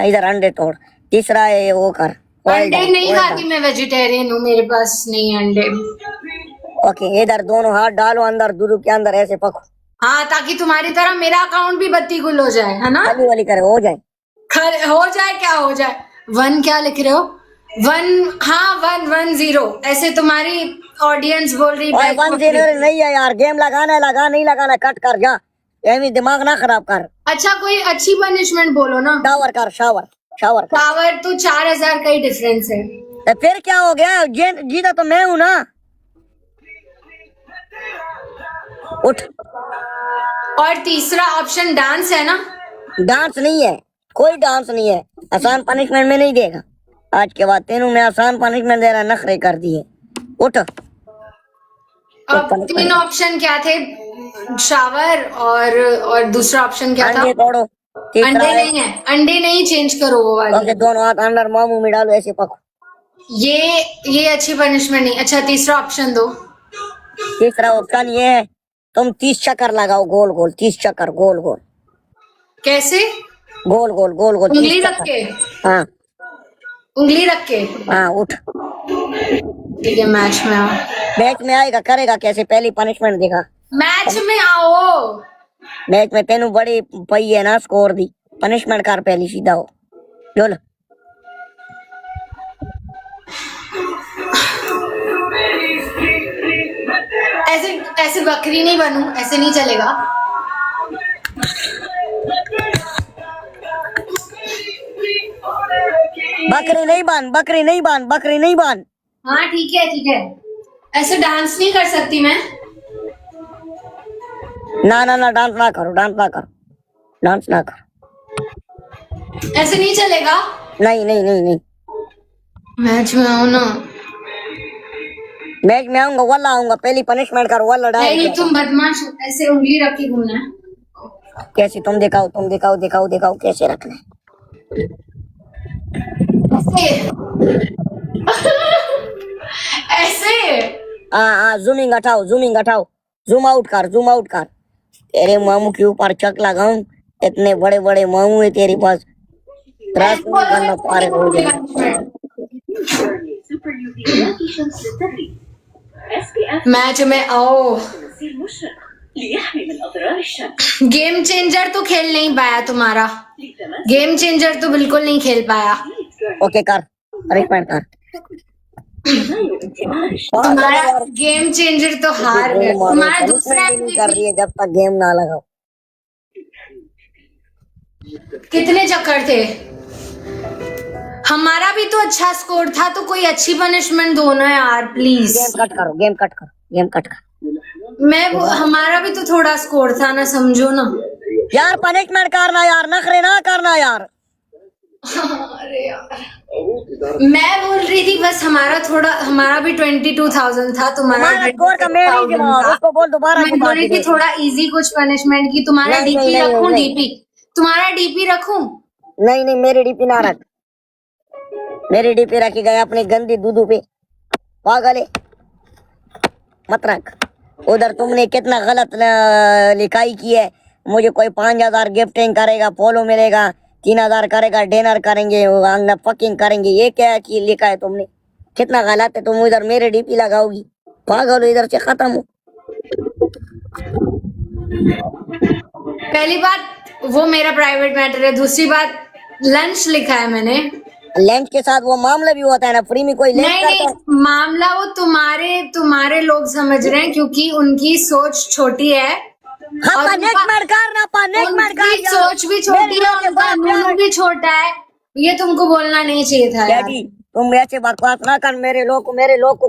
इधर अंडे तोड़। तीसरा है वो कर। अंडे नहीं खाती मैं, वेजिटेरियन हूँ, मेरे पास नहीं अंडे। ओके, इधर दोनों हाथ डालो अंदर, दूध के अंदर ऐसे पको। हाँ, ताकि तुम्हारी तरह मेरा अकाउंट भी बत्ती गुल हो जाए, है ना? खाली वाली करे हो जाए। हो जाए क्या हो जाए? 1 क्या लिख रहे हो? 1, हाँ 110 ऐसे तुम्हारी ऑडियंस बोल रही। 1-0 नहीं है यार, गेम लगाना है, लगा नहीं लगाना कट कर जा, ऐਵੇਂ दिमाग ना खराब कर। अच्छा कोई अच्छी पनिशमेंट बोलो ना। शावर कर, शावर शावर। पावर तो 4000 का ही डिफरेंस है। तो फिर क्या हो गया, जीता तो मैं हूं ना। उठ। और तीसरा ऑप्शन डांस है ना? डांस नहीं है, कोई डांस नहीं है। आसान पनिशमेंट में नहीं देगा आज के बाद, तेनू मैं आसान पनिशमेंट दे रहा, नखरे कर दिए। उठ। अब 3 ऑप्शन क्या थे? शावर और दूसरा ऑप्शन क्या था? अंडे तोड़ो। अंडे नहीं है, अंडे नहीं, चेंज करो वो वाली। दोनों हाथ अंदर मुंह में डालो, ऐसे पको। ये अच्छी पनिशमेंट नहीं। अच्छा तीसरा ऑप्शन दो। तीसरा ऑप्शन ये है, तुम 30 चक्कर लगाओ गोल गोल, 30 चक्कर गोल गोल। कैसे? गोल गोल गोल गोल। उंगली रख के? हाँ उंगली रख के। हाँ। उठ। ठीक है, मैच में आओ। मैच में आएगा, करेगा कैसे, पहली पनिशमेंट देखा। मैच में आओ। मैच में तेनू बड़ी पई है ना स्कोर दी, पनिशमेंट कर पहली, सीधा हो चल। ऐसे ऐसे बकरी नहीं बनूं, ऐसे नहीं चलेगा। बकरी नहीं बांध, बकरी नहीं बांध, बकरी नहीं बांध। हाँ ठीक है ठीक है, ऐसे डांस नहीं कर सकती मैं। ना ना ना, डांस ना करो, डांस ना करो, डांस ना करो। ऐसे नहीं चलेगा। नहीं नहीं नहीं नहीं। मैच में आओ ना। मैच में आऊंगा, वाला आऊंगा, पहली पनिशमेंट करो, वाला डाल। नहीं तुम बदमाश हो, ऐसे उंगली रख के घूमना है। कैसे, तुम दिखाओ, तुम दिखाओ, दिखाओ दिखाओ कैसे रखना है। ऐसे। हाँ, जूमिंग हटाओ, जूमिंग हटाओ, जूम आउट कर, जूम आउट कर। तेरे मामू के ऊपर चक लगाऊं, इतने बड़े बड़े मामू है तेरे पास, त्रास नहीं करना पारे हो जाए। मैच में आओ। गेम चेंजर तो खेल नहीं पाया तुम्हारा, गेम चेंजर तो बिल्कुल नहीं खेल पाया। ओके कर, पनिशमेंट कर। तुम्हारा गेम चेंजर तो हार गया। तुम्हारा दूसरा नहीं कर रही है जब तक गेम ना लगाओ। कितने चक्कर थे? हमारा भी तो अच्छा स्कोर था, तो कोई अच्छी पनिशमेंट दो ना यार प्लीज। गेम कट करो, गेम कट करो, गेम कट करो। हमारा भी तो थोड़ा स्कोर था ना, समझो ना यार। पनिशमेंट करना यार, नखरे ना करना यार। अरे यार, मैं बोल रही थी बस हमारा भी 22,000 था, तुम्हारा स्कोर का मैं नहीं दिमाग, उसको बोल दोबारा। मैं बोल रही थी थोड़ा इजी कुछ पनिशमेंट की। तुम्हारा डीपी रखूं? डीपी तुम्हारा डीपी रखूं? नहीं नहीं, मेरी डीपी ना रख, मेरी डीपी रखी गए अपनी गंदी दूधू पे, पागल है, मत रख। उधर तुमने कितना गलत लिखाई की है, मुझे कोई 5000 गिफ्टिंग करेगा, फॉलो मिलेगा, 3000 करेगा, डिनर करेंगे, फकिंग करेंगे, ये क्या की लिखा है तुमने, कितना गलत है। तुम इधर मेरे डीपी लगाओगी, पागल हो, इधर से खत्म हो। पहली बात वो मेरा प्राइवेट मैटर है, दूसरी बात लंच लिखा है मैंने। लंच के साथ वो मामला भी होता है ना, फ्री में कोई नहीं, मामला वो तुम्हारे लोग समझ रहे हैं, क्योंकि उनकी सोच छोटी है। हाँ, उनकी सोच भी छोटी है, उनका मुंह भी छोटा है। ये तुमको बोलना नहीं चाहिए था यार। तुम ऐसे बकवास ना कर, मेरे लोग को